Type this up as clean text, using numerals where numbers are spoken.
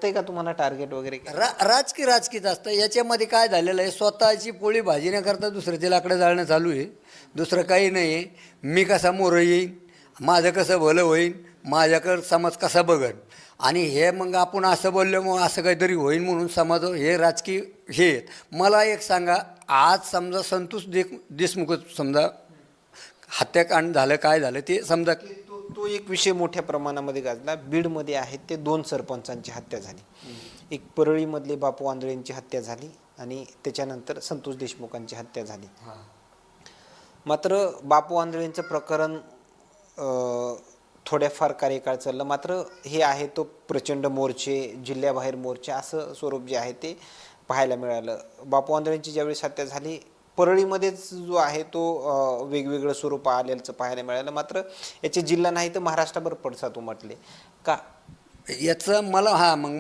वाटतंय का तुम्हाला टार्गेट वगैरे काय? राजकीच असतं. याच्यामध्ये काय झालेलं आहे, स्वतःची पोळी भाजी न करता दुसऱ्याचे लाकडं जाळणं चालू आहे. दुसरं काही नाही आहे. मी कसा मोरं येईन, माझं कसं भलं होईन, माझ्याकडं समाज कसा बघन, आणि हे मग आपण असं बोललो मग असं काहीतरी होईन म्हणून समाज हे राजकीय हे आहेत. मला एक सांगा, आज समजा संतोष देशमुख समजा हत्याकांड झालं, काय झालं ते समजा. तो एक विषय मोठ्या प्रमाणामध्ये गाजला. बीडमध्ये आहेत ते 2 सरपंचांची हत्या झाली. एक परळीमधले बापू आंधळेंची हत्या झाली आणि त्याच्यानंतर संतोष देशमुखांची हत्या झाली. मात्र बापू आंधळेंचं प्रकरण थोड्याफार कार्यकाळ चाललं. मात्र हे आहे तो प्रचंड मोर्चे, जिल्ह्याबाहेर मोर्चे असं स्वरूप जे आहे ते पाहायला मिळालं. बापू आंधळेंची ज्यावेळेस हत्या झाली, परळीमध्येच जो आहे तो वेगवेगळं स्वरूप आलेलं पाहायला मिळालं. मात्र याचे जिल्हा नाही तर महाराष्ट्रभर पडसाद उमटले का? याचं मला मग